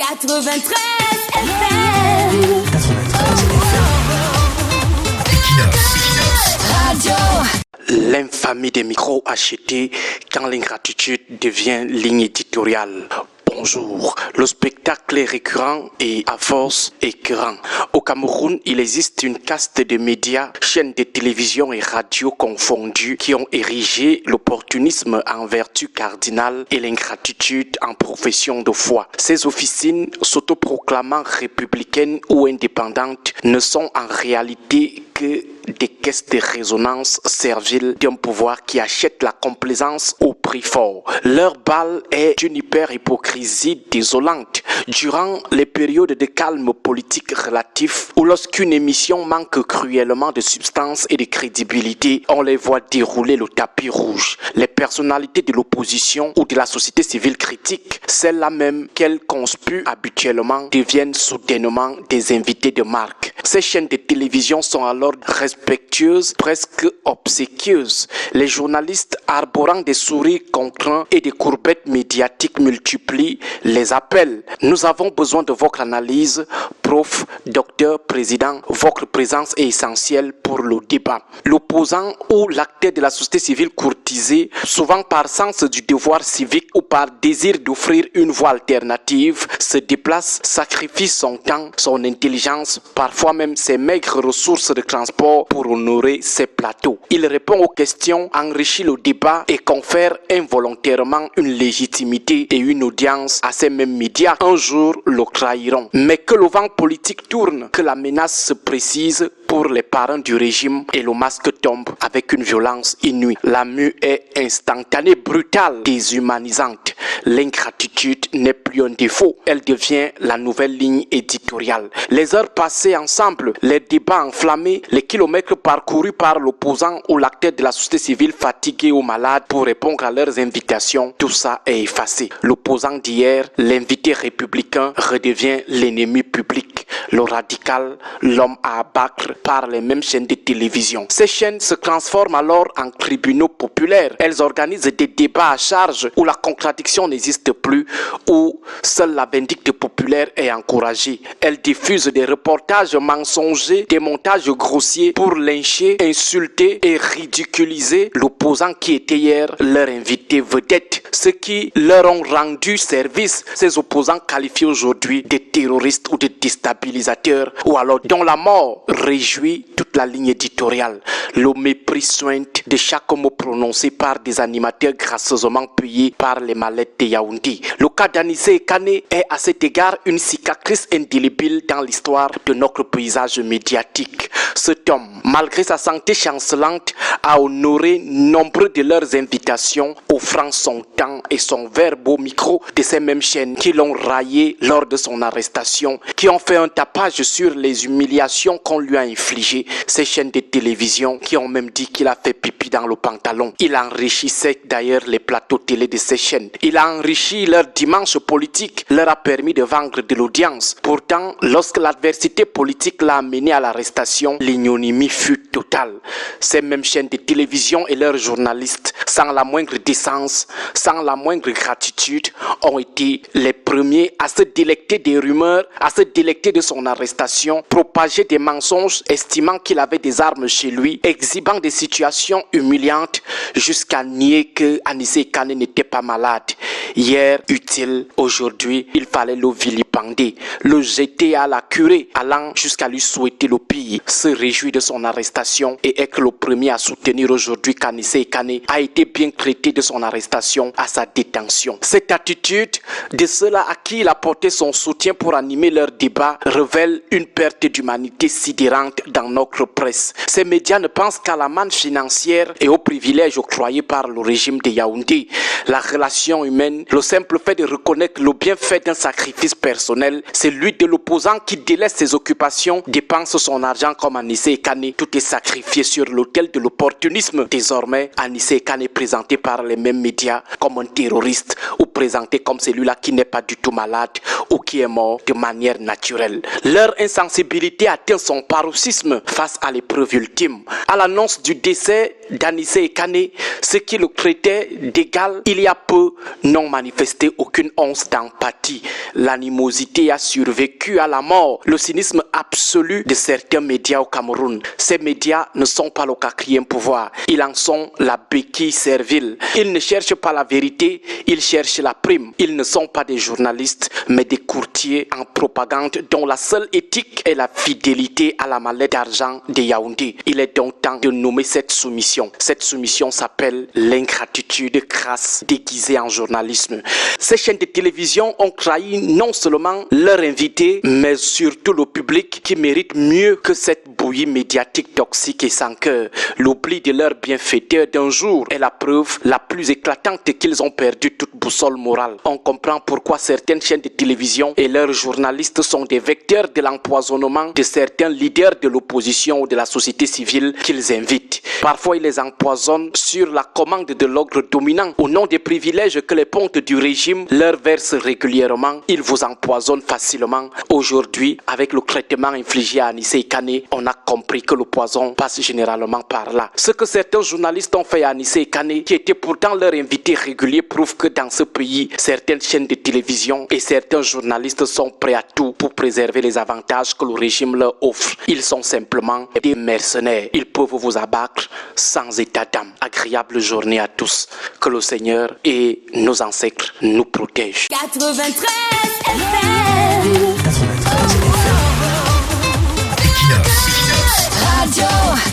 93 FM. Radio. L'infamie des micros achetés quand l'ingratitude devient ligne éditoriale. Bonjour, le spectacle est récurrent et à force écœurant. Au Cameroun, il existe une caste de médias, chaînes de télévision et radio confondues qui ont érigé l'opportunisme en vertu cardinale et l'ingratitude en profession de foi. Ces officines, s'autoproclamant républicaines ou indépendantes, ne sont en réalité que des caisses de résonance serviles d'un pouvoir qui achète la complaisance au prix fort. Leur bal est d'une hyper-hypocrisie désolante. Durant les périodes de calme politique relatif ou lorsqu'une émission manque cruellement de substance et de crédibilité, on les voit dérouler le tapis rouge. Les personnalités de l'opposition ou de la société civile critique, celles-là même qu'elles conspuent habituellement, deviennent soudainement des invités de marque. Ces chaînes de télévision sont alors respectueuses, presque obséquieuses. Les journalistes arborant des sourires contraints et des courbettes médiatiques multiplient les appels. Nous avons besoin de votre analyse, prof, docteur, président. Votre présence est essentielle pour le débat. L'opposant ou l'acteur de la société civile courtisé, souvent par sens du devoir civique ou par désir d'offrir une voie alternative, se déplace, sacrifie son temps, son intelligence, parfois même ses maigres ressources de transport pour honorer ses plateaux. Il répond aux questions, enrichit le débat et confère involontairement une légitimité et une audience à ces mêmes médias. Un jour le trahiront. Mais que le vent politique tourne, que la menace se précise pour les parents du régime et le masque tombe avec une violence inouïe. La mue est instantanée, brutale, déshumanisante. L'ingratitude n'est plus un défaut, elle devient la nouvelle ligne éditoriale. Les heures passées ensemble, les débats enflammés, les kilomètres parcourus par l'opposant ou l'acteur de la société civile fatigué ou malade pour répondre à leurs invitations, tout ça est effacé. L'opposant d'hier, l'invité républicain, redevient l'ennemi public. Le radical, l'homme à abattre par les mêmes chaînes de télévision. Ces chaînes se transforment alors en tribunaux populaires. Elles organisent des débats à charge où la contradiction n'existe plus, où seule la vindicte populaire est encouragée. Elles diffusent des reportages mensongers, des montages grossiers pour lyncher, insulter et ridiculiser l'opposant qui était hier leur invité vedette. Ceux qui leur ont rendu service, ces opposants qualifiés aujourd'hui de terroristes ou de déstabilisateurs, ou alors dont la mort réjouit toute la ligne éditoriale. Le mépris sointe de chaque mot prononcé par des animateurs gracieusement payés par les mallettes de Yaoundé. Le cas d'Anissé Kané est à cet égard une cicatrice indélébile dans l'histoire de notre paysage médiatique. Cet homme, malgré sa santé chancelante, a honoré nombre de leurs invitations, offrant son temps et son verbe au micro de ces mêmes chaînes qui l'ont raillé lors de son arrestation, qui ont fait un tapage sur les humiliations qu'on lui a infligées. Ces chaînes de télévision qui ont même dit qu'il a fait pipi dans le pantalon. Il enrichissait d'ailleurs les plateaux télé de ces chaînes. Il a enrichi leur dimanche politique, leur a permis de vendre de l'audience. Pourtant, lorsque l'adversité politique l'a amené à l'arrestation, l'ignominie fut totale. Ces mêmes chaînes de télévision et leurs journalistes, sans la moindre décence, sans la moindre gratitude, ont été les premiers à se délecter des rumeurs, à se délecter de son arrestation, propager des mensonges, estimant qu'il avait des armes chez lui, exhibant des situations humiliantes, jusqu'à nier que Anissé Kané n'était pas malade. Hier, utile, aujourd'hui, il fallait le vilipender, le jeter à la curée, allant jusqu'à lui souhaiter le pire, se réjouir de son arrestation et être le premier à soutenir aujourd'hui qu'Anissé Kané a été bien traité de son arrestation à sa détention. Cette attitude de ceux-là à qui il a porté son soutien pour animer leur débat révèle une perte d'humanité sidérante dans notre presse. Ces médias ne pensent qu'à la manne financière et aux privilèges octroyés par le régime de Yaoundé. La relation humaine, le simple fait de reconnaître le bienfait d'un sacrifice personnel, celui de l'opposant qui délaisse ses occupations, dépense son argent comme Anissé Kané. Tout est sacrifié sur l'autel de l'opportunisme. Désormais, Anissé Kané est présenté par les mêmes médias comme un terroriste ou présenté comme celui-là qui n'est pas du tout malade ou qui est mort de manière naturelle. Leur insensibilité atteint son paroxysme face à l'épreuve ultime. À l'annonce du décès d'Anissé Kane, ce qui le traitait d'égal, il y a peu, n'ont manifesté aucune once d'empathie. L'animosité a survécu à la mort. Le cynisme absolu de certains médias au Cameroun. Ces médias ne sont pas le quatrième pouvoir. Ils en sont la béquille servile. Ils ne cherchent pas la vérité, ils cherchent la prime. Ils ne sont pas des journalistes, mais des courtiers en propagande dont la seule éthique est la fidélité à la mallette d'argent de Yaoundé. Il est donc temps de nommer cette soumission. Cette soumission s'appelle l'ingratitude crasse déguisée en journalisme. Ces chaînes de télévision ont trahi non seulement leurs invités, mais surtout le public qui mérite mieux que cette bouillie médiatique toxique et sans cœur. L'oubli de leurs bienfaiteurs d'un jour est la preuve la plus éclatante qu'ils ont perdu toute boussole morale. On comprend pourquoi certaines chaînes de télévision et leurs journalistes sont des vecteurs de l'empoisonnement de certains leaders de l'opposition ou de la société civile qu'ils invitent. Parfois, ils les empoisonnent sur la commande de l'ogre dominant. Au nom des privilèges que les pontes du régime leur versent régulièrement, ils vous empoisonnent facilement. Aujourd'hui, avec le traitement infligé à Anissé Kane, on a compris que le poison passe généralement par là. Ce que certains journalistes ont fait à Anissé Kane, qui était pourtant leur invité régulier, prouve que dans ce pays, certaines chaînes de télévision et certains journalistes sont prêts à tout pour préserver les avantages que le régime leur offre. Ils sont simplement des mercenaires. Ils peuvent vous abattre sans état d'âme. Agréable journée à tous. Que le Seigneur et nos ancêtres nous protègent. 93 FM.